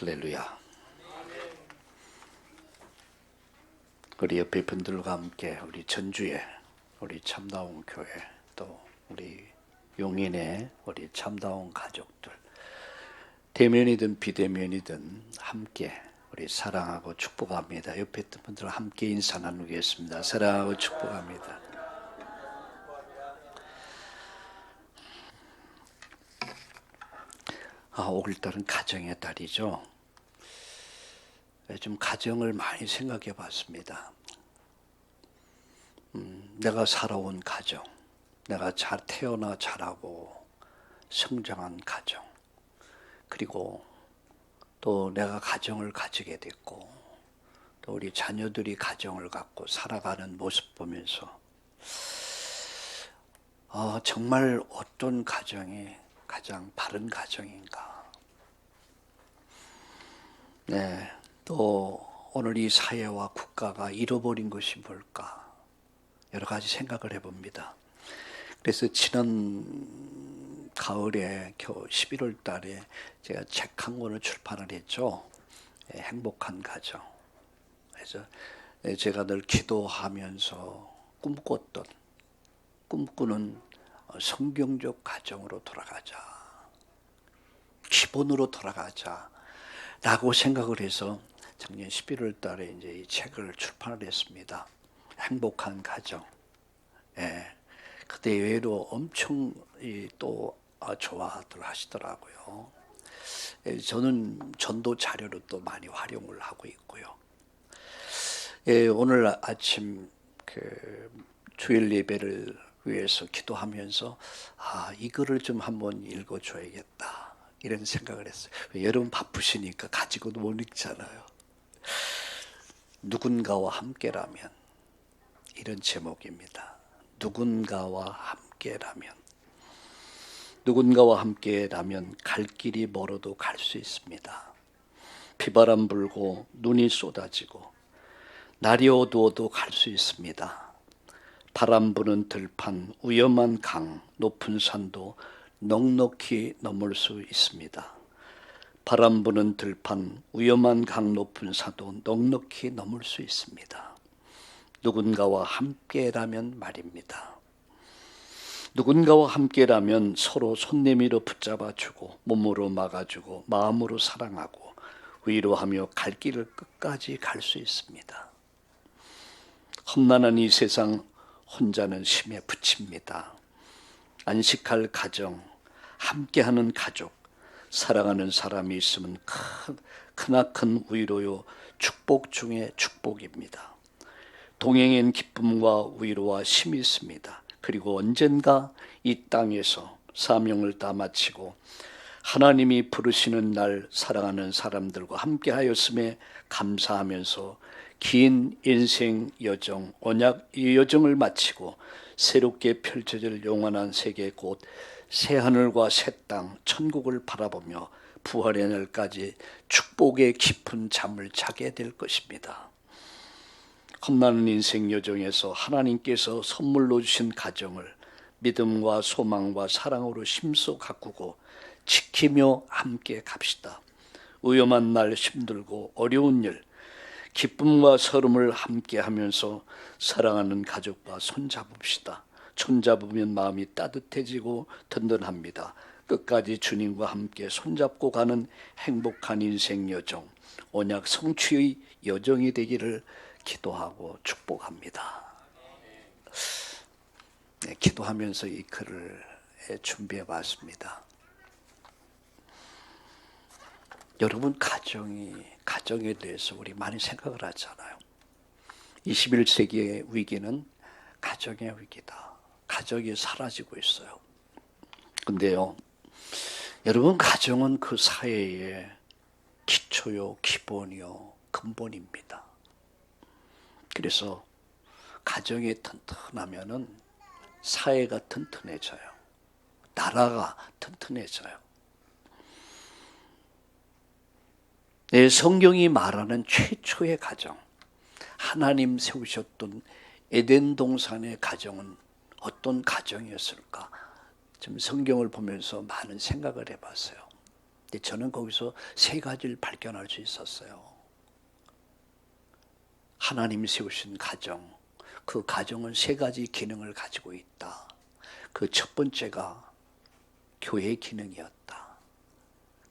할렐루야. 우리 옆에 분들과 함께 우리 전주에 우리 참다운 교회, 또 우리 용인의 우리 참다운 가족들, 대면이든 비대면이든 함께 우리 사랑하고 축복합니다. 옆에 있던 분들과 함께 인사 나누겠습니다. 사랑하고 축복합니다. 올달은 가정의 달이죠. 좀 가정을 많이 생각해 봤습니다. 내가 살아온 가정, 내가 잘 태어나 자라고 성장한 가정, 그리고 또 내가 가정을 가지게 됐고, 또 우리 자녀들이 가정을 갖고 살아가는 모습 보면서 정말 어떤 가정이 가장 바른 가정인가? 네, 또 오늘 이 사회와 국가가 잃어버린 것이 뭘까? 여러 가지 생각을 해봅니다. 그래서 지난 가을에 겨우 11월 달에 제가 책 한 권을 출판을 했죠. 행복한 가정. 그래서 제가 늘 기도하면서 꿈꾸는 성경적 가정으로 돌아가자. 기본으로 돌아가자. 라고 생각을 해서 작년 11월 달에 이제 이 책을 출판을 했습니다. 행복한 가정. 그때 외로 엄청 또 좋아들 하시더라고요. 저는 전도 자료로 또 많이 활용을 하고 있고요. 오늘 아침 주일 예배를 위해서 기도하면서 이 글을 좀 한번 읽어줘야겠다 이런 생각을 했어요. 여러분 바쁘시니까 가지고도 못 읽잖아요. 누군가와 함께라면, 이런 제목입니다. 누군가와 함께라면 갈 길이 멀어도 갈 수 있습니다. 비바람 불고 눈이 쏟아지고 날이 어두워도 갈 수 있습니다. 바람 부는 들판, 위험한 강, 높은 산도 넉넉히 넘을 수 있습니다. 바람 부는 들판, 위험한 강, 높은 산도 넉넉히 넘을 수 있습니다. 누군가와 함께라면 말입니다. 누군가와 함께라면 서로 손 내밀어 붙잡아주고 몸으로 막아주고 마음으로 사랑하고 위로하며 갈 길을 끝까지 갈 수 있습니다. 험난한 이 세상 혼자는 심에 부칩니다. 안식할 가정, 함께하는 가족, 사랑하는 사람이 있으면 크나큰 위로요 축복 중에 축복입니다. 동행엔 기쁨과 위로와 힘이 있습니다. 그리고 언젠가 이 땅에서 사명을 다 마치고 하나님이 부르시는 날 사랑하는 사람들과 함께하였음에 감사하면서 긴 인생 여정, 언약 이 여정을 마치고 새롭게 펼쳐질 영원한 세계 곧 새하늘과 새 땅, 천국을 바라보며 부활의 날까지 축복의 깊은 잠을 자게 될 것입니다. 험난한 인생 여정에서 하나님께서 선물로 주신 가정을 믿음과 소망과 사랑으로 심소 가꾸고 지키며 함께 갑시다. 위험한 날, 힘들고 어려운 일, 기쁨과 서름을 함께 하면서 사랑하는 가족과 손잡읍시다. 손잡으면 마음이 따뜻해지고 든든합니다. 끝까지 주님과 함께 손잡고 가는 행복한 인생 여정, 언약 성취의 여정이 되기를 기도하고 축복합니다. 기도하면서 이 글을 준비해 봤습니다. 여러분 가정에 대해서 우리 많이 생각을 하잖아요. 21세기의 위기는 가정의 위기다. 가정이 사라지고 있어요. 근데요, 여러분 가정은 그 사회의 기초요, 기본이요, 근본입니다. 그래서 가정이 튼튼하면은 사회가 튼튼해져요. 나라가 튼튼해져요. 성경이 말하는 최초의 가정, 하나님 세우셨던 에덴 동산의 가정은 어떤 가정이었을까? 좀 성경을 보면서 많은 생각을 해봤어요. 근데 저는 거기서 세 가지를 발견할 수 있었어요. 하나님이 세우신 가정, 그 가정은 세 가지 기능을 가지고 있다. 그 첫 번째가 교회의 기능이었다.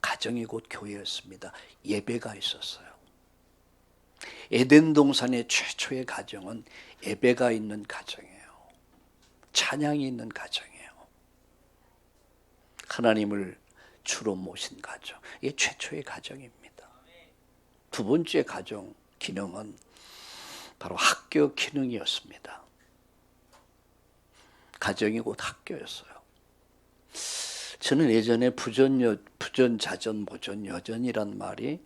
가정이 곧 교회였습니다. 예배가 있었어요. 에덴 동산의 최초의 가정은 예배가 있는 가정이에요. 찬양이 있는 가정이에요. 하나님을 주로 모신 가정. 이게 최초의 가정입니다. 두 번째 가정 기능은 바로 학교 기능이었습니다. 가정이 곧 학교였어요. 저는 예전에 부전, 자전, 모전, 여전이란 말이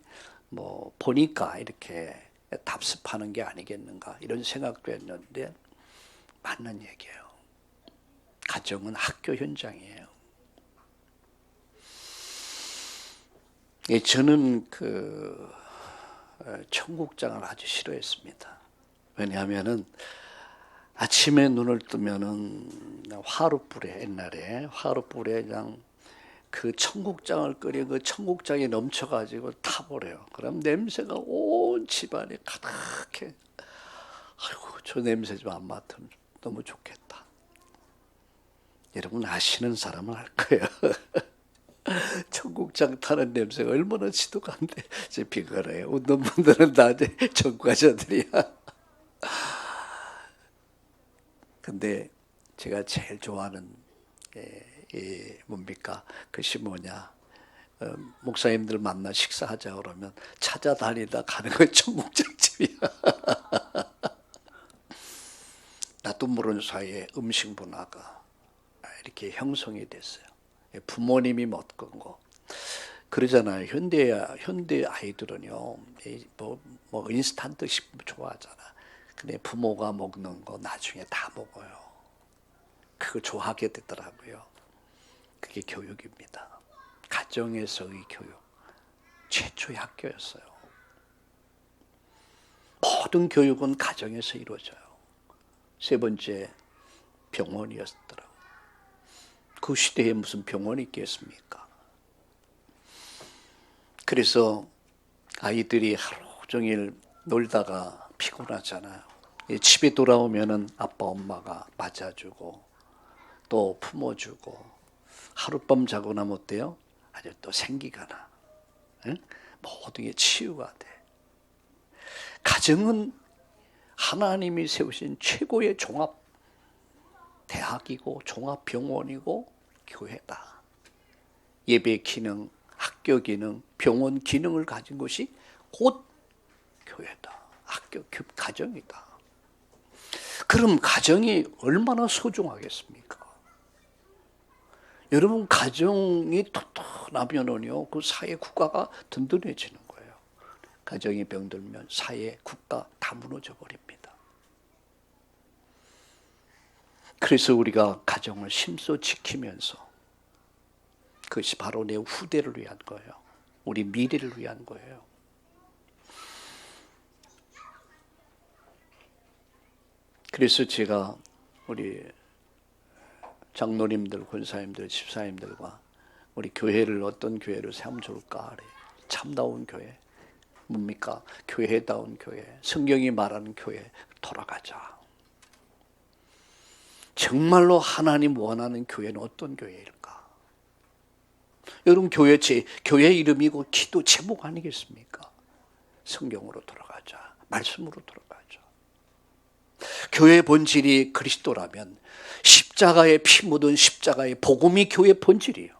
뭐 보니까 이렇게 답습하는 게 아니겠는가 이런 생각도 했는데 맞는 얘기예요. 가정은 학교 현장이에요. 저는 그 청국장을 아주 싫어했습니다. 왜냐하면은 아침에 눈을 뜨면은 화롯불에, 옛날에 화롯불에 그냥 그 청국장을 끓여 그 청국장이 넘쳐가지고 타버려요. 그럼 냄새가 온 집안에 가득해. 아이고, 저 냄새 좀 안 맡으면 너무 좋겠다. 여러분 아시는 사람은 알 거예요. 청국장 타는 냄새가 얼마나 지독한데. 제 비거래요. 웃는 분들은 다 전과자들이야. 근데 제가 제일 좋아하는 뭡니까? 그것이 뭐냐? 목사님들 만나 식사하자 그러면 찾아다니다 가는 건 청국장집이야. 나도 모르는 사이에 음식 문화가 이렇게 형성이 됐어요. 부모님이 먹던 거 그러잖아요. 현대 아이들은요, 뭐 인스턴트 식품 좋아하잖아. 근데 부모가 먹는 거 나중에 다 먹어요. 그거 좋아하게 되더라고요. 그게 교육입니다. 가정에서의 교육. 최초의 학교였어요. 모든 교육은 가정에서 이루어져요. 세 번째, 병원이었더라고요. 그 시대에 무슨 병원이 있겠습니까? 그래서 아이들이 하루 종일 놀다가 피곤하잖아요. 집에 돌아오면은 아빠 엄마가 맞아주고 또 품어주고 하룻밤 자고 나면 어때요? 아주 또 생기가 나. 응? 모든 게 치유가 돼. 가정은 하나님이 세우신 최고의 종합 대학이고 종합 병원이고 교회다. 예배 기능, 학교 기능, 병원 기능을 가진 것이 곧 교회다. 학교, 가정이다. 그럼 가정이 얼마나 소중하겠습니까? 여러분 가정이 튼튼하면은요, 그 사회 국가가 든든해지는 거예요. 가정이 병들면 사회 국가 다 무너져 버립니다. 그래서 우리가 가정을 심소 지키면서 그것이 바로 내 후대를 위한 거예요. 우리 미래를 위한 거예요. 그래서 제가 우리 장로님들, 권사님들, 집사님들과 우리 교회를 어떤 교회를 세우면 좋을까? 참다운 교회, 뭡니까? 교회다운 교회, 성경이 말하는 교회 돌아가자. 정말로 하나님 원하는 교회는 어떤 교회일까? 여러분 교회 이름이고 기도 제목 아니겠습니까? 성경으로 돌아가자. 말씀으로 돌아가자. 교회의 본질이 그리스도라면 십자가에 피 묻은 십자가의 복음이 교회의 본질이에요.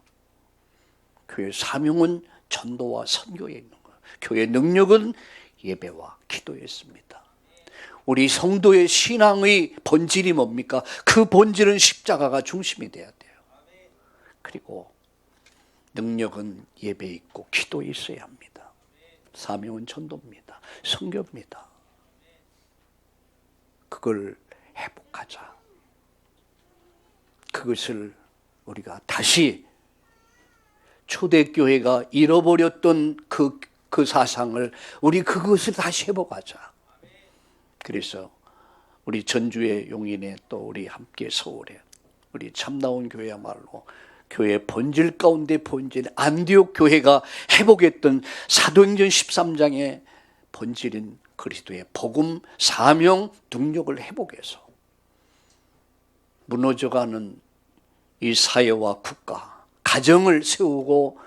교회의 사명은 전도와 선교에 있는 거예요. 교회의 능력은 예배와 기도에 있습니다. 우리 성도의 신앙의 본질이 뭡니까? 그 본질은 십자가가 중심이 돼야 돼요. 그리고 능력은 예배에 있고 기도에 있어야 합니다. 사명은 전도입니다. 선교입니다. 그걸 회복하자. 그것을 우리가 다시 초대교회가 잃어버렸던 그 사상을 우리 그것을 다시 회복하자. 그래서 우리 전주의 용인에 또 우리 함께 서울에 우리 참나온 교회야말로 교회 본질 가운데 본질, 안디옥 교회가 회복했던 사도행전 13장의 본질인 그리스도의 복음, 사명, 능력을 회복해서 무너져가는 이 사회와 국가, 가정을 세우고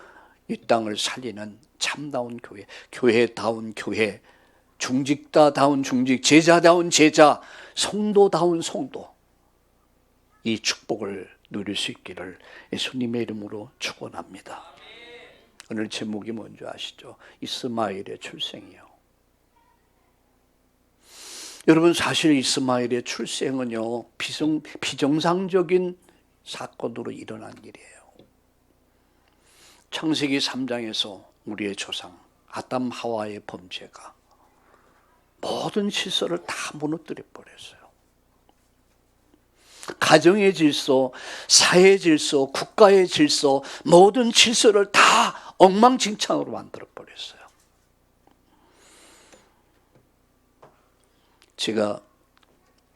이 땅을 살리는 참다운 교회, 교회다운 교회, 중직자다운 중직, 제자다운 제자, 성도다운 성도, 이 축복을 누릴 수 있기를 예수님의 이름으로 축원합니다. 오늘 제목이 뭔지 아시죠? 이스마엘의 출생이요. 여러분, 사실 이스마엘의 출생은요, 비정상적인 사건으로 일어난 일이에요. 창세기 3장에서 우리의 조상 아담 하와의 범죄가 모든 질서를 다 무너뜨려 버렸어요. 가정의 질서, 사회의 질서, 국가의 질서, 모든 질서를 다 엉망진창으로 만들어 버렸어요. 제가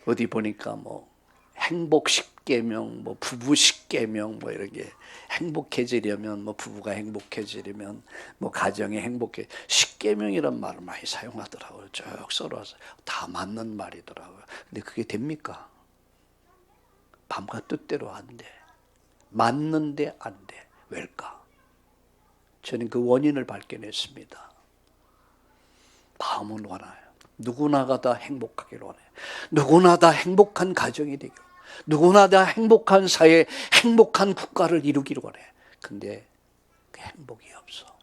어디 보니까 행복 10계명, 부부 10계명, 이런 게 행복해지려면, 부부가 행복해지려면, 가정이 행복해, 10계명이란 말을 많이 사용하더라고요. 쭉 써서 다 맞는 말이더라고요. 근데 그게 됩니까? 밤과 뜻대로 안 돼. 맞는데 안 돼. 왜일까? 저는 그 원인을 발견했습니다. 마음은 원해요. 누구나가 다 행복하기를 원해요. 누구나 다 행복한 가정이 되고, 누구나 다 행복한 사회, 행복한 국가를 이루기를 원해. 근데 그 행복이 없어.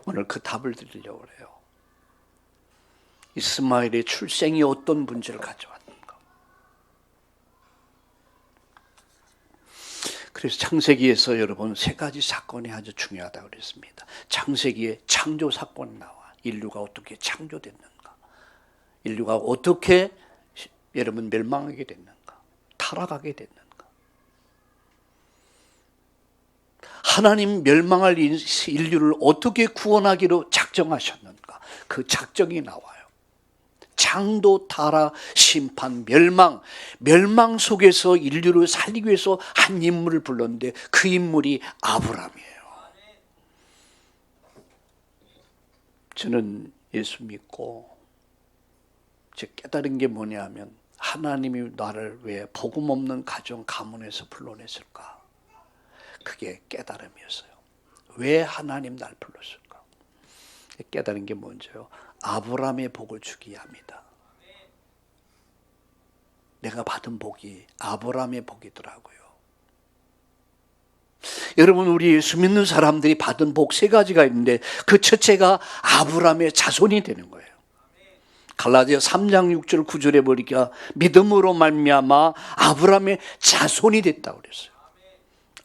오늘 그 답을 드리려고 그래요. 이스마엘의 출생이 어떤 문제를 가져왔는가. 그래서 창세기에서 여러분 세 가지 사건이 아주 중요하다고 그랬습니다. 창세기에 창조 사건이 나와. 인류가 어떻게 창조됐는가. 인류가 어떻게 여러분 멸망하게 됐는가. 타락하게 됐는가. 하나님 멸망할 인류를 어떻게 구원하기로 작정하셨는가. 그 작정이 나와요. 창조, 타락, 심판, 멸망 속에서 인류를 살리기 위해서 한 인물을 불렀는데 그 인물이 아브라함이에요. 저는 예수 믿고 제 깨달은 게 뭐냐면 하나님이 나를 왜 복음 없는 가정 가문에서 불러냈을까? 그게 깨달음이었어요. 왜 하나님 날 불렀을까? 깨달은 게 뭔지요? 아브라함의 복을 주기 합니다. 내가 받은 복이 아브라함의 복이더라고요. 여러분, 우리 예수 믿는 사람들이 받은 복 세 가지가 있는데 그 첫째가 아브라함의 자손이 되는 거예요. 갈라디아 3장 6절 9절에 보니까 믿음으로 말미암아 아브라함의 자손이 됐다고 그랬어요.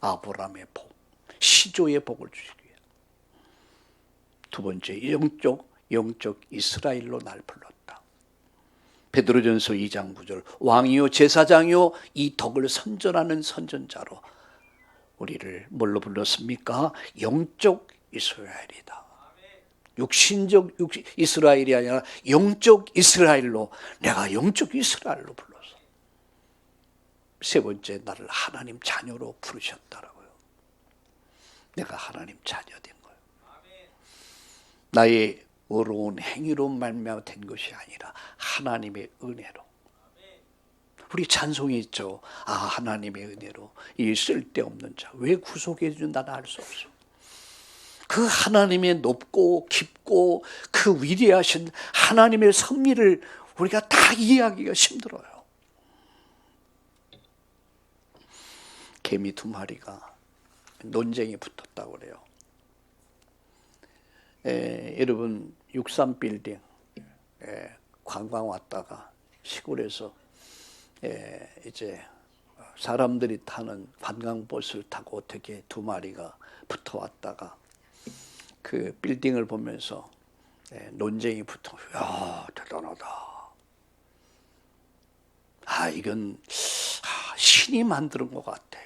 아브라함의 복, 시조의 복을 주시기 위해. 두 번째, 영적 이스라엘로 날 불렀다. 베드로전서 2장 9절 왕이요 제사장이요 이 덕을 선전하는 선전자로 우리를 뭘로 불렀습니까? 영적 이스라엘이다. 육신적 이스라엘이 아니라 영적 이스라엘로, 내가 영적 이스라엘로 불렀어. 세 번째, 나를 하나님 자녀로 부르셨다라고요. 내가 하나님 자녀 된 거예요. 나의 어려운 행위로 말미암아 된 것이 아니라 하나님의 은혜로. 우리 찬송이 있죠. 아, 하나님의 은혜로 이 쓸데없는 자 왜 구속해 준다는 알 수 없어. 그 하나님의 높고 깊고 그 위대하신 하나님의 섭리를 우리가 다 이해하기가 힘들어요. 개미 두 마리가 논쟁이 붙었다고 그래요. 여러분 63빌딩 관광 왔다가 시골에서 이제 사람들이 타는 관광버스를 타고 어떻게 두 마리가 붙어왔다가 그 빌딩을 보면서 논쟁이 붙어. 야, 대단하다. 아, 이건 신이 만드는 것 같아.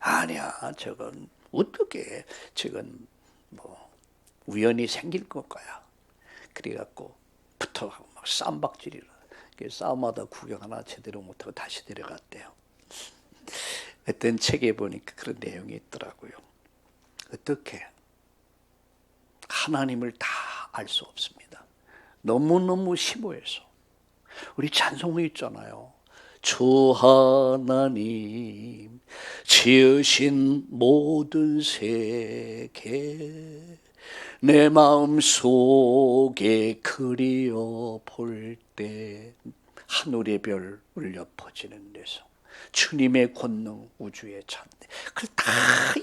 아니야, 저건 어떻게, 저건 우연히 생길 것 거야. 그래갖고 붙어가고 막 쌈박질이라. 싸움하다 구경 하나 제대로 못하고 다시 데려갔대요. 어떤 책에 보니까 그런 내용이 있더라고요. 어떻게 하나님을 다 알 수 없습니다. 너무너무 심오해서. 우리 찬송이 있잖아요. 주 하나님 지으신 모든 세계 내 마음속에 그리워 볼 때 하늘의 별 울려 퍼지는 데서 주님의 권능 우주의 찬대, 그걸 다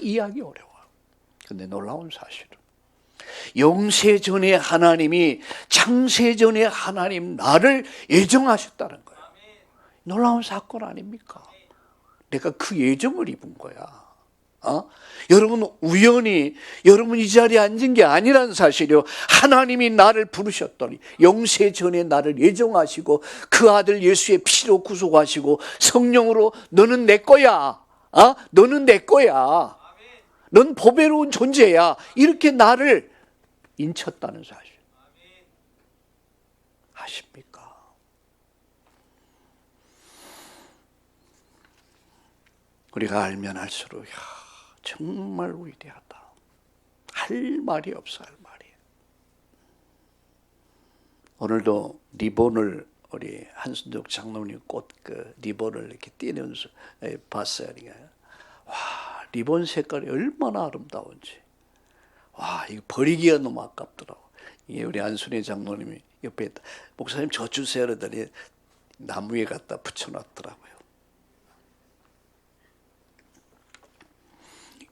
이해하기 어려워요. 근데 놀라운 사실은 영세전에 하나님이 창세전에 하나님 나를 예정하셨다는 거예요. 놀라운 사건 아닙니까? 내가 그 예정을 입은 거야. 여러분 우연히 여러분 이 자리에 앉은 게 아니라는 사실이요. 하나님이 나를 부르셨더니 영세전에 나를 예정하시고 그 아들 예수의 피로 구속하시고 성령으로 너는 내 거야. 너는 내 거야. 넌 보배로운 존재야. 이렇게 나를 인쳤다는 사실. 아십니까? 우리가 알면 알수록 정말 위대하다. 할 말이 없어, 할 말이. 오늘도 리본을 우리 한순덕 장로님 꽃 그 리본을 이렇게 띄면서 봤어요. 와, 리본 색깔이 얼마나 아름다운지. 와, 이거 버리기가 너무 아깝더라고. 이게 우리 안순희 장로님이 옆에 있다. 목사님 저 주세요 그러더니 나무에 갖다 붙여놨더라고요.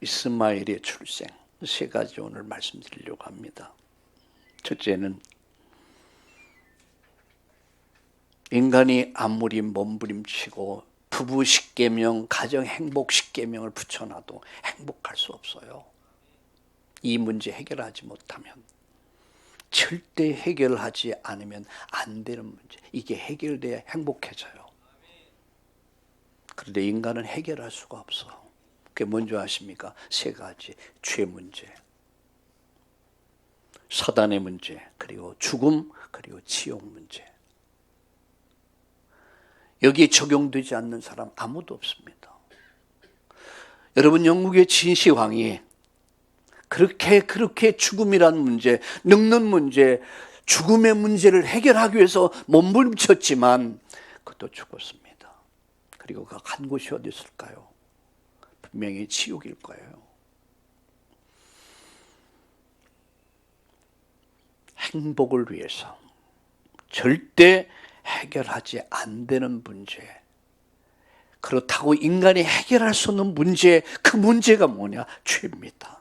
이스마엘의 출생 세 가지 오늘 말씀드리려고 합니다. 첫째는 인간이 아무리 몸부림치고 부부 십계명, 가정 행복 십계명을 붙여놔도 행복할 수 없어요. 이 문제 해결하지 못하면, 절대 해결하지 않으면 안 되는 문제, 이게 해결돼야 행복해져요. 그런데 인간은 해결할 수가 없어. 그게 뭔지 아십니까? 세 가지. 죄 문제, 사단의 문제, 그리고 죽음, 그리고 지옥 문제. 여기에 적용되지 않는 사람 아무도 없습니다. 여러분, 영국의 진시황이 그렇게 죽음이란 문제, 늙는 문제, 죽음의 문제를 해결하기 위해서 몸부림쳤지만 그것도 죽었습니다. 그리고 그 간 곳이 어디 있을까요? 분명히 지옥일 거예요. 행복을 위해서 절대 해결하지 안 되는 문제, 그렇다고 인간이 해결할 수 없는 문제, 그 문제가 뭐냐? 죄입니다.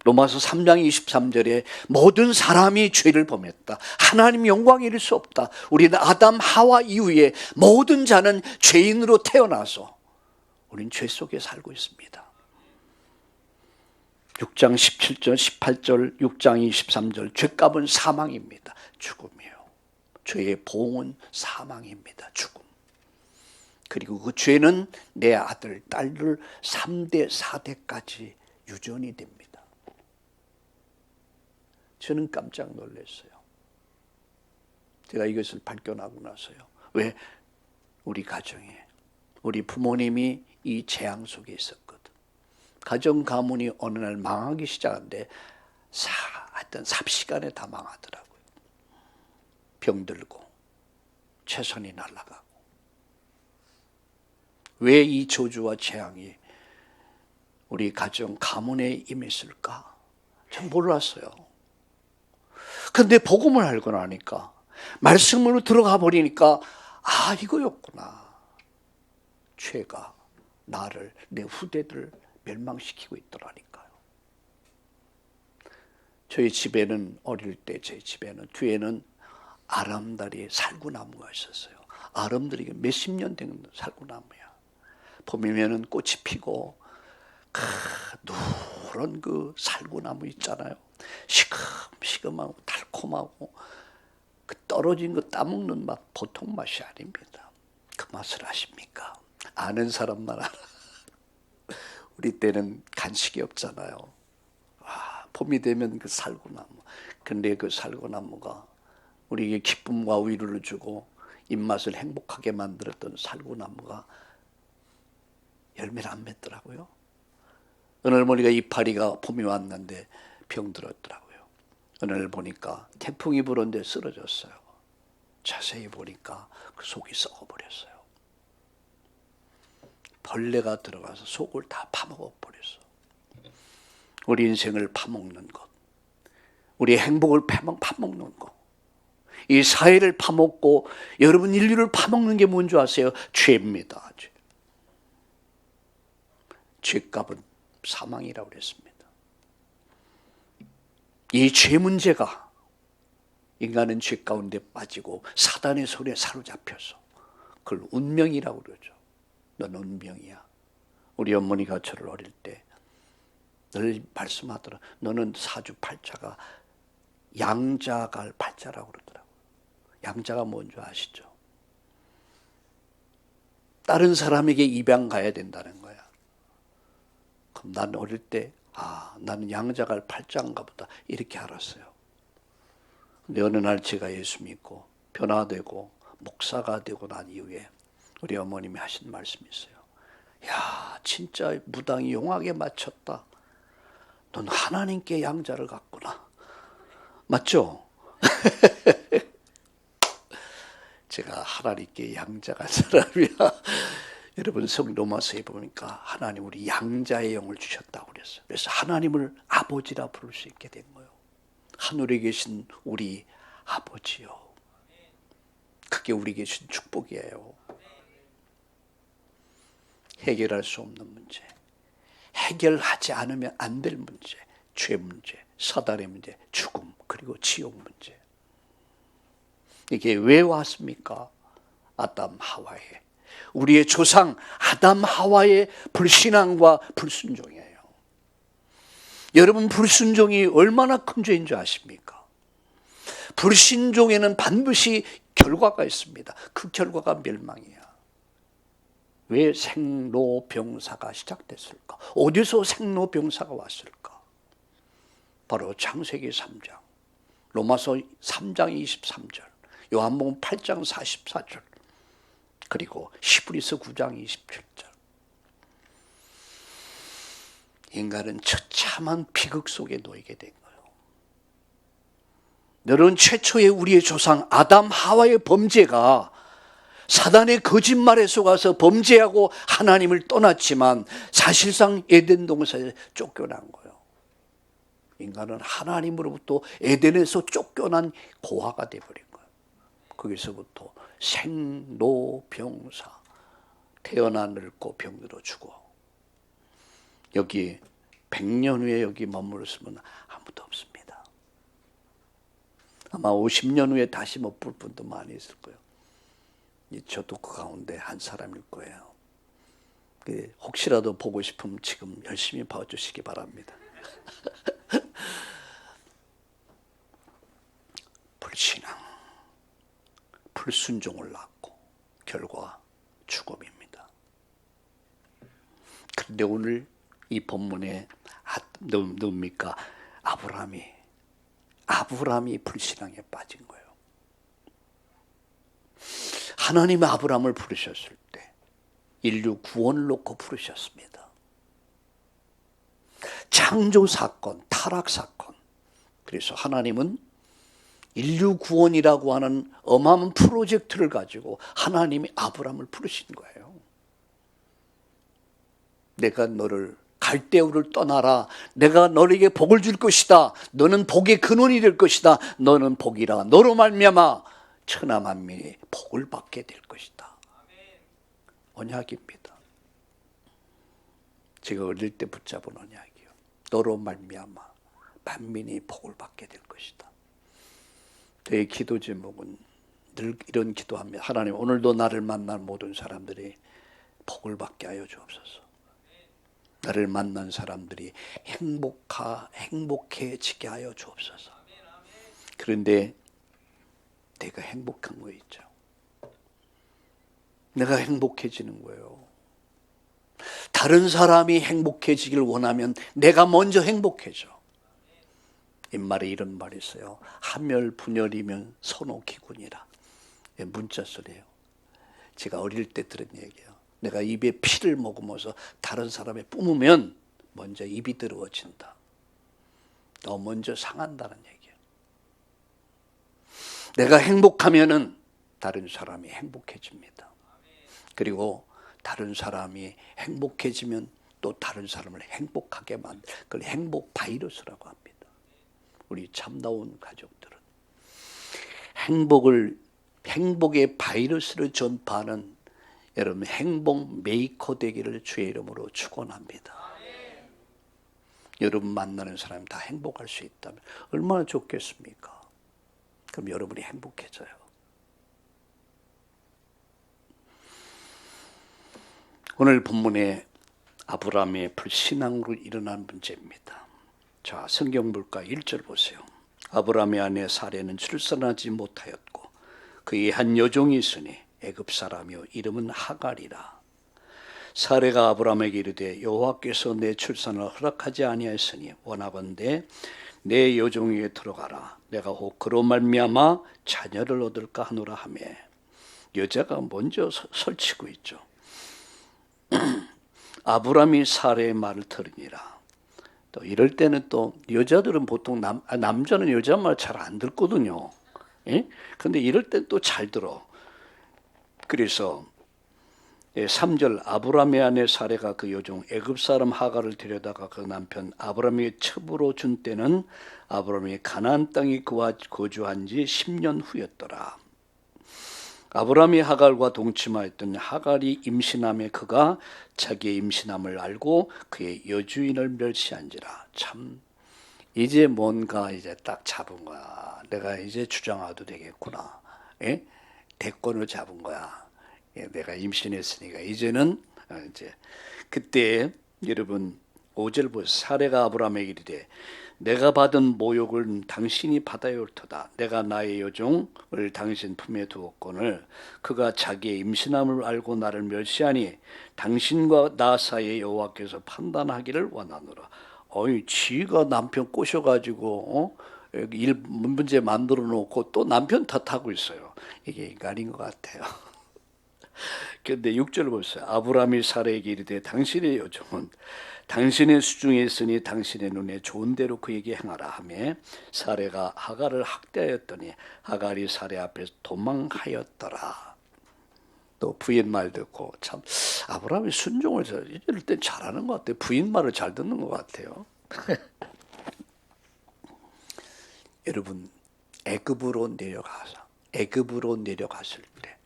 로마서 3장 23절에 모든 사람이 죄를 범했다. 하나님 영광을 이룰 수 없다. 우리는 아담 하와 이후에 모든 자는 죄인으로 태어나서 우린 죄 속에 살고 있습니다. 6장 17절, 18절, 6장 23절, 죄값은 사망입니다. 죽음이에요. 죄의 보응은 사망입니다. 죽음. 그리고 그 죄는 내 아들, 딸들 3대, 4대까지 유전이 됩니다. 저는 깜짝 놀랐어요. 제가 이것을 발견하고 나서요. 왜? 우리 가정에, 우리 부모님이 이 재앙 속에 있었거든. 가정 가문이 어느 날 망하기 시작하는데 하여튼 삽시간에 다 망하더라고요. 병들고 최선이 날아가고. 왜 이 저주와 재앙이 우리 가정 가문에 임했을까? 전 몰랐어요. 근데 복음을 알고 나니까, 말씀으로 들어가 버리니까 이거였구나. 죄가 나를, 내 후대들을 멸망시키고 있더라니까요. 저희 집에는, 어릴 때 제 집에는 뒤에는 아람다리 살구나무가 있었어요. 아람다리가 몇십 년 된 살구나무야. 봄이면은 꽃이 피고 누런 그 살구나무 있잖아요. 시금시금하고 달콤하고 그 떨어진 거 따먹는 맛 보통 맛이 아닙니다. 그 맛을 아십니까? 아는 사람만 알아. 우리 때는 간식이 없잖아요. 봄이 되면 그 살구나무. 근데 그 살구나무가 우리에게 기쁨과 위로를 주고 입맛을 행복하게 만들었던 살구나무가 열매를 안 맺더라고요. 어느 날 보니까 이파리가 봄이 왔는데 병들었더라고요. 어느 날 보니까 태풍이 불었는데 쓰러졌어요. 자세히 보니까 그 속이 썩어버렸어요. 벌레가 들어가서 속을 다 파먹어버렸어. 우리 인생을 파먹는 것, 우리 행복을 파먹는 것, 이 사회를 파먹고 여러분 인류를 파먹는 게 뭔지 아세요? 죄입니다. 죄. 죄값은 사망이라고 그랬습니다. 이 죄 문제가 인간은 죄 가운데 빠지고 사단의 손에 사로잡혀서 그걸 운명이라고 그러죠. 넌 운명이야. 우리 어머니가 저를 어릴 때 늘 말씀하더라. 너는 사주팔자가 양자갈 팔자라고 그러더라고요. 양자가 뭔지 아시죠? 다른 사람에게 입양 가야 된다는 거야. 그럼 난 어릴 때 나는 양자갈 팔자인가 보다 이렇게 알았어요. 근데 어느 날 제가 예수 믿고 변화되고 목사가 되고 난 이후에 우리 어머님이 하신 말씀이 있어요. 야, 진짜 무당이 용하게 맞췄다. 넌 하나님께 양자를 갖구나. 맞죠? 제가 하나님께 양자가 사람이야. 여러분 성로마서에 보니까 하나님 우리 양자의 영을 주셨다고 그랬어요. 그래서 하나님을 아버지라 부를 수 있게 된 거예요. 하늘에 계신 우리 아버지요. 그게 우리 계신 축복이에요. 해결할 수 없는 문제, 해결하지 않으면 안 될 문제, 죄 문제, 사단의 문제, 죽음, 그리고 지옥 문제. 이게 왜 왔습니까? 아담 하와의, 우리의 조상 아담 하와의 불신앙과 불순종이에요. 여러분 불순종이 얼마나 큰 죄인 줄 아십니까? 불신종에는 반드시 결과가 있습니다. 그 결과가 멸망이야. 왜 생로병사가 시작됐을까? 어디서 생로병사가 왔을까? 바로 창세기 3장, 로마서 3장 23절, 요한복음 8장 44절, 그리고 히브리서 9장 27절. 인간은 처참한 비극 속에 놓이게 된 거예요. 여러분 최초의 우리의 조상 아담 하와의 범죄가 사단의 거짓말에 속아서 범죄하고 하나님을 떠났지만 사실상 에덴 동산에 쫓겨난 거예요. 인간은 하나님으로부터 에덴에서 쫓겨난 고아가 되어버린 거예요. 거기서부터 생로병사, 태어나 늙고 병들어 죽어. 여기 100년 후에 여기 머물렀으면 아무도 없습니다. 아마 50년 후에 다시 못 볼 분도 많이 있을 거예요. 저도 그 가운데 한 사람일 거예요. 혹시라도 보고 싶으면 지금 열심히 봐주시기 바랍니다. 불신앙, 불순종을 낳고 결과 죽음입니다. 그런데 오늘 이 본문에 누굽니까? 아브라함이 불신앙에 빠진 거예요. 하나님의 아브라함을 부르셨을 때 인류 구원을 놓고 부르셨습니다. 창조 사건, 타락 사건. 그래서 하나님은 인류 구원이라고 하는 어마어마한 프로젝트를 가지고 하나님이 아브라함을 부르신 거예요. 내가 너를 갈대우를 떠나라. 내가 너에게 복을 줄 것이다. 너는 복의 근원이 될 것이다. 너는 복이라. 너로 말미암아 천하 만민이 복을 받게 될 것이다. 언약입니다. 제가 어릴 때 붙잡은 언약이요. 너로 말미암아 만민이 복을 받게 될 것이다. 저의 기도 제목은 늘 이런 기도합니다. 하나님, 오늘도 나를 만난 모든 사람들이 복을 받게 하여 주옵소서. 나를 만난 사람들이 행복해지게 하여 주옵소서. 그런데 내가 행복한 거 있죠. 내가 행복해지는 거예요. 다른 사람이 행복해지길 원하면 내가 먼저 행복해져. 옛말에 이런 말이 있어요. 하멸분열이면 선호기군이라. 문자 소리예요. 제가 어릴 때 들은 얘기예요. 내가 입에 피를 먹으면서 다른 사람에 뿜으면 먼저 입이 더러워진다. 너 먼저 상한다는 얘기야. 내가 행복하면은 다른 사람이 행복해집니다. 그리고 다른 사람이 행복해지면 또 다른 사람을 행복하게 만들, 그걸 행복 바이러스라고 합니다. 우리 참다운 가족들은 행복의 바이러스를 전파하는 여러분 행복 메이커 되기를 주의 이름으로 축원합니다. 여러분 만나는 사람이 다 행복할 수 있다면 얼마나 좋겠습니까? 그럼 여러분이 행복해져요. 오늘 본문에 아브라함의 불신앙으로 일어난 문제입니다. 자, 성경 볼까 1절 보세요. 아브라함의 아내 사레는 출산하지 못하였고 그의 한 여종이 있으니 애굽 사람이요 이름은 하갈이라. 사레가 아브라함에게 이르되 여호와께서 내 출산을 허락하지 아니하였으니 원하건대 내 여종에게 들어가라. 내가 혹 그로 말미암아 자녀를 얻을까 하노라 하며 여자가 먼저 설치고 있죠. 아브라함이 사레의 말을 들으니라. 또 이럴 때는 또 여자들은 보통 남자는 여자 말 잘 안 듣거든요. 예? 근데 이럴 땐 또 잘 들어. 그래서 3절 아브라함의 아내 사레가 그 여종 애굽 사람 하갈을 데려다가 그 남편 아브라함에게 첩으로 준 때는 아브라함이 가나안 땅에 그와 거주한 지 10년 후였더라. 아브라함이 하갈과 동침하였더니 하갈이 임신함에 그가 자기의 임신함을 알고 그의 여주인을 멸시한지라. 참 이제 뭔가 이제 딱 잡은 거야. 내가 이제 주장해도 되겠구나. 예? 대권을 잡은 거야. 예, 내가 임신했으니까 이제는 이제 그때 여러분 5절 보세요. 사레가 아브라함에게 이르되 내가 받은 모욕을 당신이 받아야 올 터다. 내가 나의 여종을 당신 품에 두었거늘 그가 자기의 임신함을 알고 나를 멸시하니 당신과 나 사이에 여호와께서 판단하기를 원하노라. 어이, 지가 남편 꼬셔가지고 일 문제 만들어 놓고 또 남편 탓하고 있어요. 이게 인간인 것 같아요. 그런데 6절 보세요. 아브라함이 사레에게 이르되 당신의 여종은 당신의 수중에 있으니 당신의 눈에 좋은 대로 그에게 행하라 하며 사레가 하갈을 학대하였더니 하갈이 사레 앞에서 도망하였더라. 또 부인 말 듣고 참 아브라함이 순종을 이럴 땐 잘하는 것 같아요. 부인 말을 잘 듣는 것 같아요. 여러분 애굽으로 내려갔을 때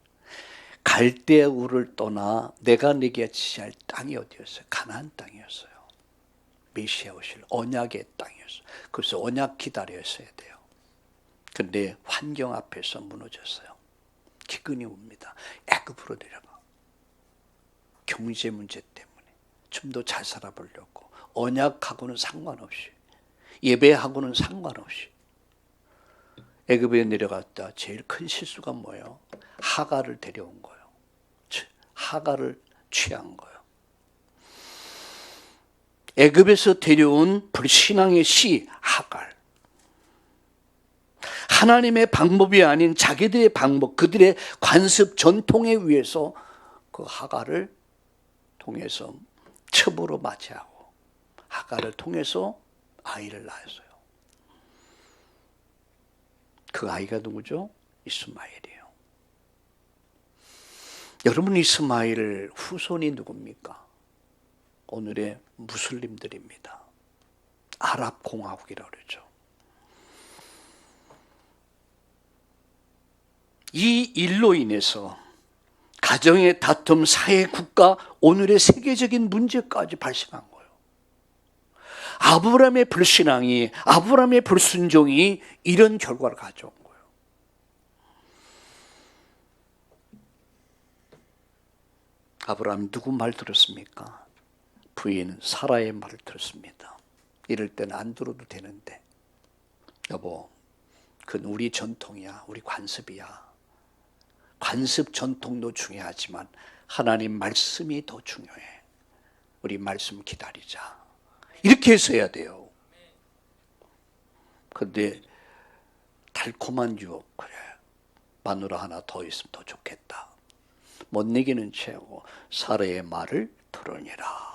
갈대우를 떠나 내가 네게 지시할 땅이 어디였어요? 가나안 땅이었어요. 메시아 오실 언약의 땅이었어요. 그래서 언약 기다렸어야 돼요. 그런데 환경 앞에서 무너졌어요. 기근이 옵니다. 애굽으로 내려가. 경제 문제 때문에 좀 더 잘 살아보려고 언약하고는 상관없이 예배하고는 상관없이 애굽에 내려갔다. 제일 큰 실수가 뭐예요? 하갈을 데려온 거예요. 하갈을 취한 거예요. 애굽에서 데려온 불신앙의 씨 하갈. 하나님의 방법이 아닌 자기들의 방법, 그들의 관습 전통에 의해서 그 하갈을 통해서 첩으로 맞이하고 하갈을 통해서 아이를 낳았어요. 그 아이가 누구죠? 이스마엘이에요. 여러분 이스마엘 후손이 누굽니까? 오늘의 무슬림들입니다. 아랍 공화국이라고 그러죠. 이 일로 인해서 가정의 다툼, 사회, 국가, 오늘의 세계적인 문제까지 발생한 거예요. 아브라함의 불신앙이, 아브라함의 불순종이 이런 결과를 가져온 거예요. 아브라함이 누구 말 들었습니까? 부인 사라의 말을 들었습니다. 이럴 때는 안 들어도 되는데 여보, 그건 우리 전통이야, 우리 관습이야. 관습 전통도 중요하지만 하나님 말씀이 더 중요해. 우리 말씀 기다리자. 이렇게 해서 해야 돼요. 그런데 달콤한 유혹, 그래 마누라 하나 더 있으면 더 좋겠다. 못 이기는 채하고 사라의 말을 들으니라.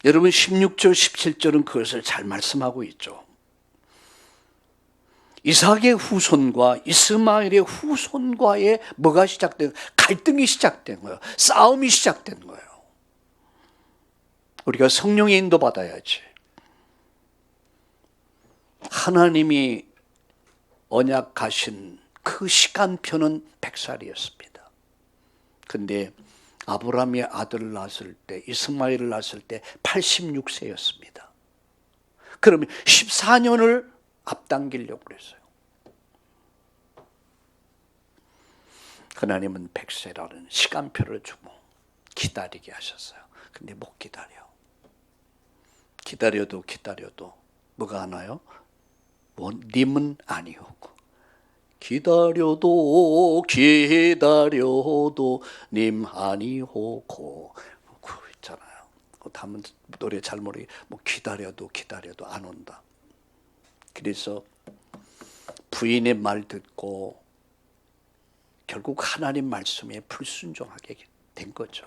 여러분 16절 17절은 그것을 잘 말씀하고 있죠. 이삭의 후손과 이스마엘의 후손과의 뭐가 시작된, 갈등이 시작된 거예요. 싸움이 시작된 거예요. 우리가 성령의 인도 받아야지. 하나님이 언약하신 그 시간표는 100살이었습니다. 근데 아브라함의 아들을 낳았을 때, 이스마엘을 낳았을 때 86세였습니다. 그러면 14년을 앞당기려고 그랬어요. 하나님은 100세라는 시간표를 주고 기다리게 하셨어요. 근데 못 기다려. 기다려도 뭐가 하나요? 님은 아니오고 기다려도 님 아니오고 그거 있잖아요. 다음은 노래 잘 모르게 뭐 기다려도 안 온다. 그래서 부인의 말 듣고 결국 하나님 말씀에 불순종하게 된 거죠.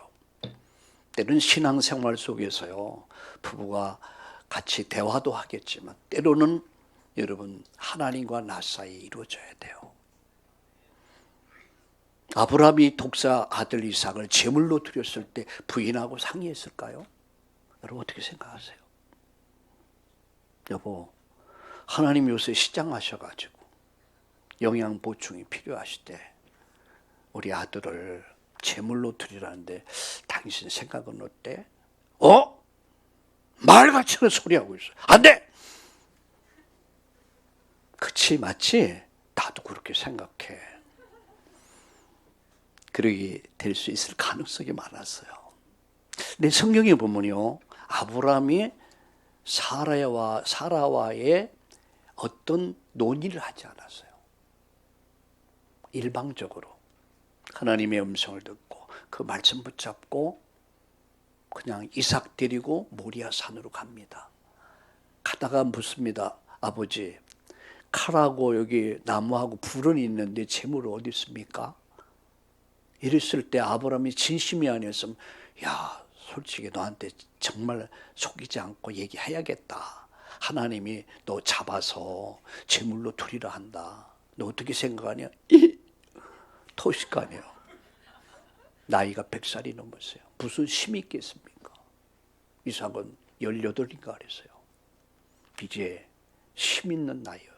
때로는 신앙생활 속에서요, 부부가 같이 대화도 하겠지만 때로는 여러분 하나님과 나 사이에 이루어져야 돼요. 아브라함이 독사 아들 이삭을 제물로 드렸을 때 부인하고 상의했을까요? 여러분 어떻게 생각하세요? 여보, 하나님 요새 시장하셔가지고 영양 보충이 필요하시대. 우리 아들을 제물로 드리라는데 당신 생각은 어때? 말같이 는 소리하고 있어. 안 돼! 그치, 맞지? 나도 그렇게 생각해. 그러게 될 수 있을 가능성이 많았어요. 근데 성경에 보면요, 아브라함이 사라와의 어떤 논의를 하지 않았어요. 일방적으로 하나님의 음성을 듣고 그 말씀 붙잡고 그냥 이삭 데리고 모리아 산으로 갑니다. 가다가 묻습니다. 아버지, 칼하고 여기 나무하고 불은 있는데 재물은 어디 있습니까? 이랬을 때 아브라함이 진심이 아니었으면, 야, 솔직히 너한테 정말 속이지 않고 얘기해야겠다. 하나님이 너 잡아서 제물로 드리라 한다. 너 어떻게 생각하냐? 토식하네요. 나이가 100살이 넘었어요. 무슨 힘이 있겠습니까? 이삭은 18인가 그랬어요. 이제 힘 있는 나이예요.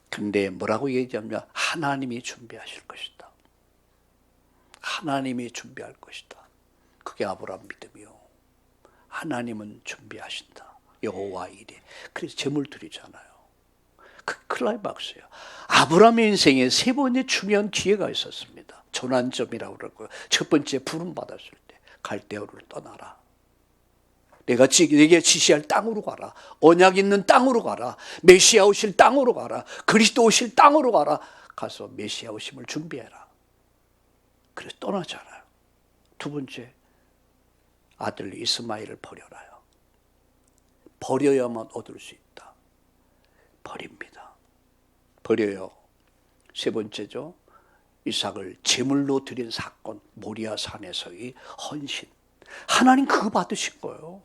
근데 뭐라고 얘기하면 하나님이 준비하실 것이다. 하나님이 준비할 것이다. 그게 아브라함 믿음이요. 하나님은 준비하신다. 여호와 이레. 그래서 제물 드리잖아요. 그 클라이막스예요. 아브라함의 인생에 세 번의 중요한 기회가 있었습니다. 전환점이라고 그러고요. 첫 번째 부름 받았을 때 갈대아우를 떠나라. 내가 네게 지시할 땅으로 가라. 언약 있는 땅으로 가라. 메시아 오실 땅으로 가라. 그리스도 오실 땅으로 가라. 가서 메시아 오심을 준비해라. 그래서 떠나잖아요. 두 번째, 아들 이스마엘을 버려라요. 버려야만 얻을 수 있다. 버립니다. 버려요. 세 번째죠. 이삭을 제물로 드린 사건, 모리아 산에서의 헌신. 하나님 그거 받으신 거예요.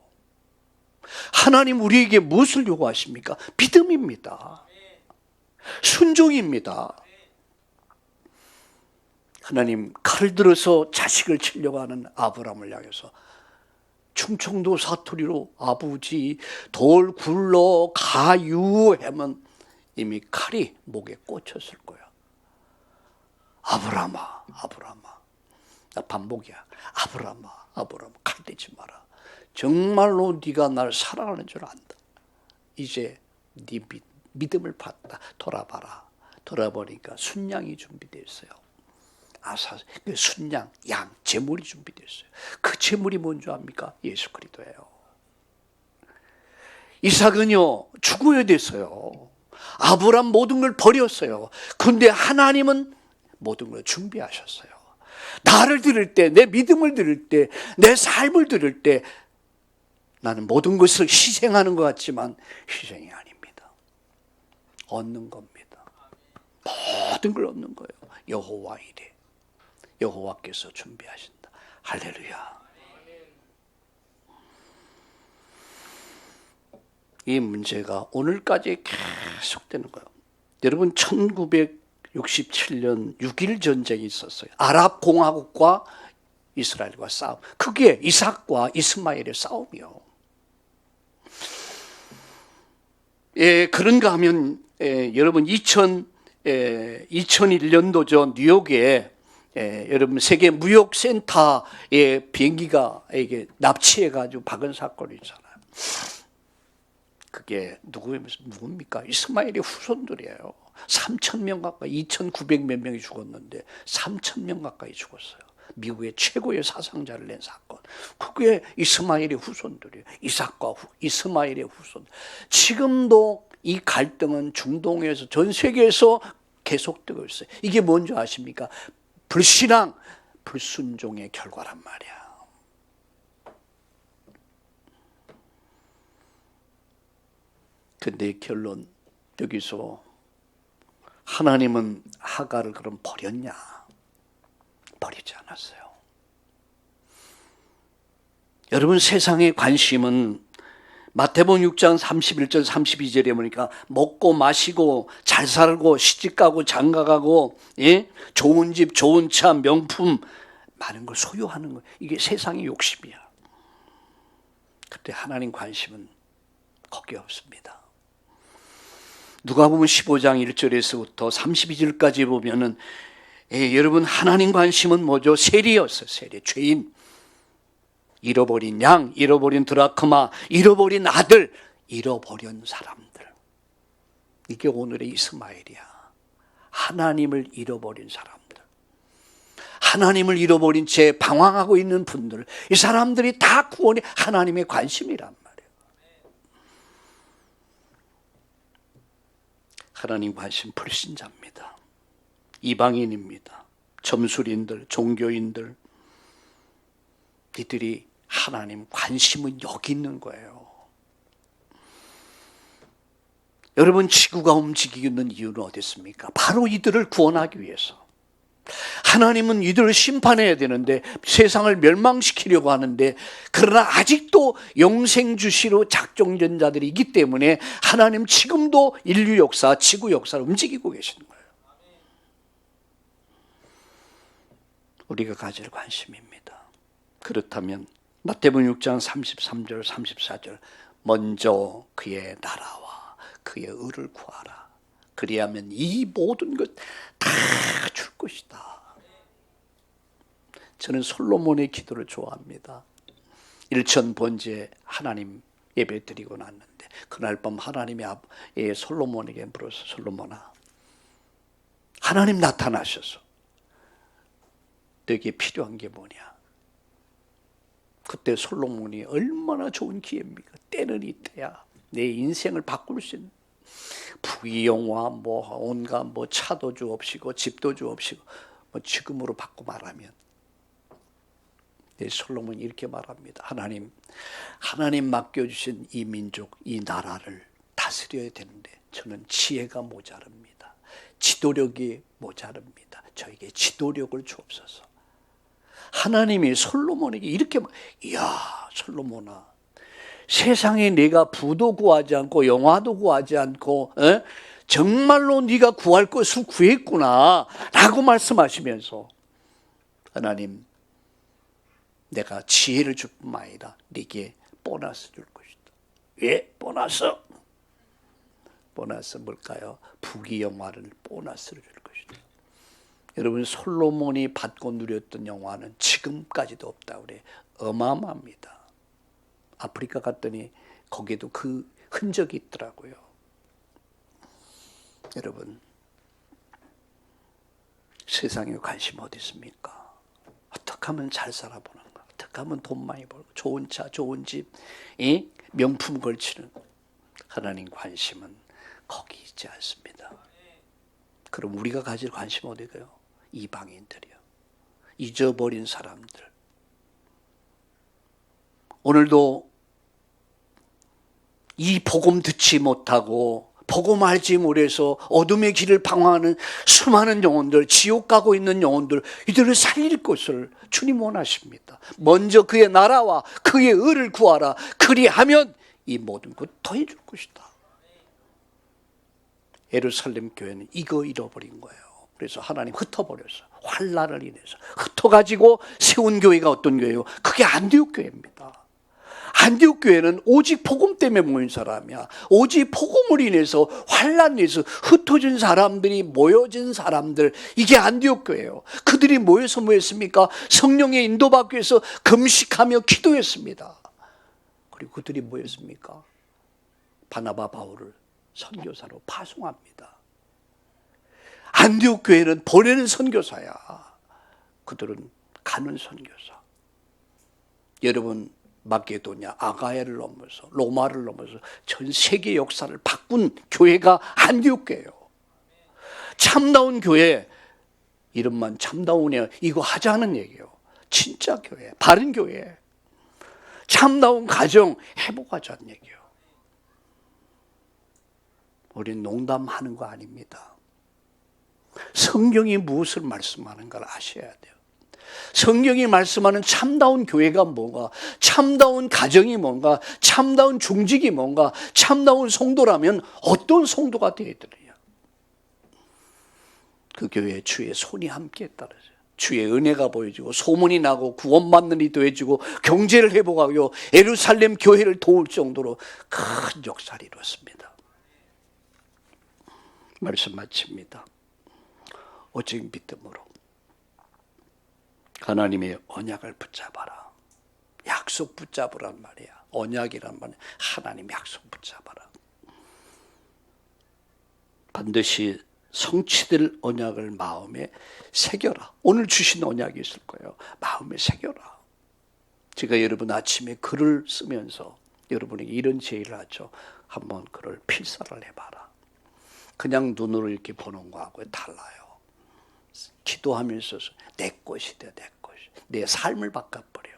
하나님 우리에게 무엇을 요구하십니까? 믿음입니다. 순종입니다. 하나님 칼을 들어서 자식을 치려고 하는 아브라함을 향해서 충청도 사투리로 아버지 돌 굴러 가유 하면 이미 칼이 목에 꽂혔을 거야. 아브라함아, 아브라함아. 나 반복이야. 아브라함아, 아브라함아. 칼 대지 마라. 정말로 네가 날 사랑하는 줄 안다. 이제 네 믿음을 봤다. 돌아봐라. 돌아보니까 순양이 준비되어 있어요. 그 순양, 양, 제물이 준비되어 있어요. 그 제물이 뭔지 압니까? 예수 그리스도예요. 이삭은요, 죽어야 됐어요. 아브라함 모든 걸 버렸어요. 그런데 하나님은 모든 걸 준비하셨어요. 나를 들을 때, 내 믿음을 들을 때, 내 삶을 들을 때 나는 모든 것을 희생하는 것 같지만 희생이 아닙니다. 얻는 겁니다. 모든 걸 얻는 거예요. 여호와 이래. 여호와께서 준비하신다. 할렐루야. 이 문제가 오늘까지 계속되는 거예요. 여러분 1967년 6.1 전쟁이 있었어요. 아랍 공화국과 이스라엘과 싸움. 그게 이삭과 이스마엘의 싸움이요. 그런가 하면 여러분 2001년도죠. 뉴욕에 여러분 세계 무역센터의 비행기가 이게 납치해가지고 박은 사건이 있잖아요. 그게 누굽니까? 이스마엘의 후손들이에요. 3,000명 가까이, 2,900몇 명이 죽었는데 3,000명 가까이 죽었어요. 미국의 최고의 사상자를 낸 사건. 그게 이스마엘의 후손들이에요. 이삭과 이스마엘의 후손. 지금도 이 갈등은 중동에서 전 세계에서 계속되고 있어요. 이게 뭔지 아십니까? 불신앙, 불순종의 결과란 말이야. 근데 결론, 여기서 하나님은 하갈을 그럼 버렸냐? 버리지 않았어요. 여러분 세상의 관심은 마태복음 6장 31절 32절에 보니까 먹고 마시고 잘 살고 시집가고 장가가고 좋은 집 좋은 차 명품 많은 걸 소유하는 거, 이게 세상의 욕심이야. 그때 하나님 관심은 거기에 없습니다. 누가복음 15장 1절에서부터 32절까지 보면은 여러분 하나님 관심은 뭐죠? 세리였어요. 세리, 죄인, 잃어버린 양, 잃어버린 드라크마, 잃어버린 아들, 잃어버린 사람들. 이게 오늘의 이스마엘이야. 하나님을 잃어버린 사람들, 하나님을 잃어버린 채 방황하고 있는 분들, 이 사람들이 다 구원이 하나님의 관심이란 말이에요. 하나님 관심 불신자입니다. 이방인입니다. 점술인들, 종교인들, 이들이 하나님 관심은 여기 있는 거예요. 여러분 지구가 움직이는 이유는 어디 있습니까? 바로 이들을 구원하기 위해서. 하나님은 이들을 심판해야 되는데 세상을 멸망시키려고 하는데, 그러나 아직도 영생주시로 작정된 자들이 있기 때문에 하나님 지금도 인류 역사, 지구 역사를 움직이고 계시는 거예요. 우리가 가질 관심입니다. 그렇다면 마태복음 6장 33절 34절, 먼저 그의 나라와 그의 의를 구하라. 그리하면 이 모든 것 다 줄 것이다. 저는 솔로몬의 기도를 좋아합니다. 일천번제 하나님 예배 드리고 났는데 그날 밤 하나님이 솔로몬에게 물어서, 솔로몬아, 하나님 나타나셔서 너에게 필요한 게 뭐냐? 그때 솔로몬이 얼마나 좋은 기회입니까? 때는 이때야. 내 인생을 바꿀 수 있는, 부귀영화 온갖 차도 주옵시고 집도 주옵시고 지금으로 바꿔 말하면, 솔로몬이 이렇게 말합니다. 하나님 맡겨주신 이 민족, 이 나라를 다스려야 되는데 저는 지혜가 모자릅니다. 지도력이 모자릅니다. 저에게 지도력을 주옵소서. 하나님이 솔로몬에게 이렇게, 이야 솔로몬아, 세상에 네가 부도 구하지 않고 영화도 구하지 않고 정말로 네가 구할 것을 구했구나 라고 말씀하시면서, 하나님 내가 지혜를 줄 뿐만 아니라 네게 보너스 줄 것이다. 예? 보너스 뭘까요? 부귀영화를 보너스를 줄 것이다. 여러분 솔로몬이 받고 누렸던 영화는 지금까지도 없다고 그래요. 어마어마합니다. 아프리카 갔더니 거기에도 그 흔적이 있더라고요. 여러분 세상에 관심 어디 있습니까? 어떻게 하면 잘 살아보는가? 어떻게 하면 돈 많이 벌고 좋은 차, 좋은 집, 명품 걸치는, 하나님 관심은 거기 있지 않습니다. 그럼 우리가 가질 관심은 어디가요? 이방인들이요. 잊어버린 사람들. 오늘도 이 복음 듣지 못하고 복음 알지 못해서 어둠의 길을 방황하는 수많은 영혼들, 지옥 가고 있는 영혼들, 이들을 살릴 것을 주님 원하십니다. 먼저 그의 나라와 그의 의를 구하라. 그리하면 이 모든 것 더해 줄 것이다. 예루살렘 교회는 이거 잃어버린 거예요. 그래서 하나님 흩어버렸어요. 환난을 인해서 흩어가지고 세운 교회가 어떤 교회예요? 그게 안디옥 교회입니다. 안디옥 교회는 오직 복음 때문에 모인 사람이야. 오직 복음을 인해서 환난 인해서 흩어진 사람들이 모여진 사람들, 이게 안디옥 교회예요. 그들이 모여서 뭐 했습니까? 성령의 인도받기 위해서 금식하며 기도했습니다. 그리고 그들이 뭐 했습니까? 바나바 바울을 선교사로 파송합니다. 안디옥 교회는 보내는 선교사야. 그들은 가는 선교사. 여러분, 마게도냐, 아가야를 넘어서 로마를 넘어서 전 세계 역사를 바꾼 교회가 안디옥 교회예요. 참다운 교회, 이름만 참다운이야. 이거 하자는 얘기예요. 진짜 교회, 바른 교회, 참다운 가정 회복하자는 얘기예요. 우린 농담하는 거 아닙니다. 성경이 무엇을 말씀하는가를 아셔야 돼요. 성경이 말씀하는 참다운 교회가 뭔가, 참다운 가정이 뭔가, 참다운 중직이 뭔가, 참다운 성도라면 어떤 성도가 되어야 되느냐. 그 교회에 주의 손이 함께 따라져요. 주의 은혜가 보여지고 소문이 나고 구원받는 일이 더해지고 경제를 회복하고 예루살렘 교회를 도울 정도로 큰 역사를 이뤘습니다. 말씀 마칩니다. 오직 믿음으로 하나님의 언약을 붙잡아라. 약속 붙잡으란 말이야. 언약이란 말이야. 하나님 약속 붙잡아라. 반드시 성취될 언약을 마음에 새겨라. 오늘 주신 언약이 있을 거예요. 마음에 새겨라. 제가 여러분 아침에 글을 쓰면서 여러분에게 이런 제의를 하죠. 한번 글을 필사를 해봐라. 그냥 눈으로 이렇게 보는 거하고 달라요. 기도하면서 내 것이다, 내 것이. 내 삶을 바꿔버려.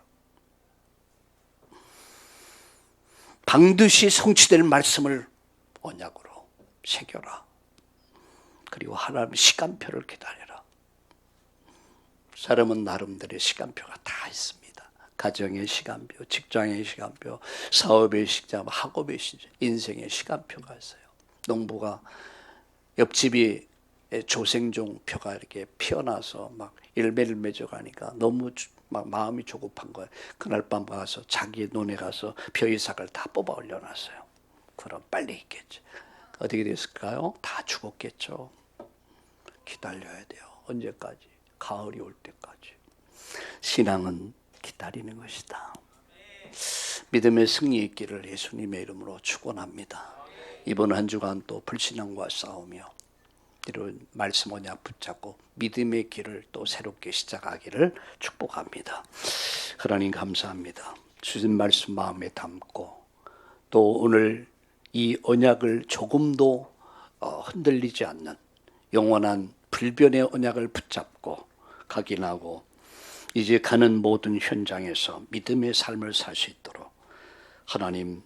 반드시 성취될 말씀을 언약으로 새겨라. 그리고 하나님의 시간표를 기다려라. 사람은 나름대로의 시간표가 다 있습니다. 가정의 시간표, 직장의 시간표, 사업의 시간표, 학업의 시간표, 인생의 시간표가 있어요. 농부가 옆집이 조생종 표가 이렇게 피어나서 막 열매를 맺어가니까 너무 막 마음이 조급한 거예요. 그날 밤 가서 자기 논에 가서 벼이삭을 다 뽑아 올려놨어요. 그럼 빨리 있겠죠. 어떻게 됐을까요? 다 죽었겠죠. 기다려야 돼요. 언제까지? 가을이 올 때까지. 신앙은 기다리는 것이다. 믿음의 승리 있기를 예수님의 이름으로 축원합니다. 이번 한 주간 또 불신앙과 싸우며 이런 말씀 언약 붙잡고 믿음의 길을 또 새롭게 시작하기를 축복합니다. 하나님 감사합니다. 주신 말씀 마음에 담고 또 오늘 이 언약을 조금도 흔들리지 않는 영원한 불변의 언약을 붙잡고 각인하고 이제 가는 모든 현장에서 믿음의 삶을 살 수 있도록 하나님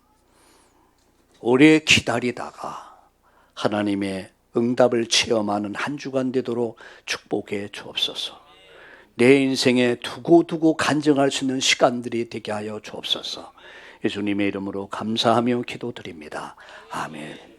오래 기다리다가 하나님의 응답을 체험하는 한 주간 되도록 축복해 주옵소서. 내 인생에 두고두고 간증할 수 있는 시간들이 되게 하여 주옵소서. 예수님의 이름으로 감사하며 기도드립니다. 아멘.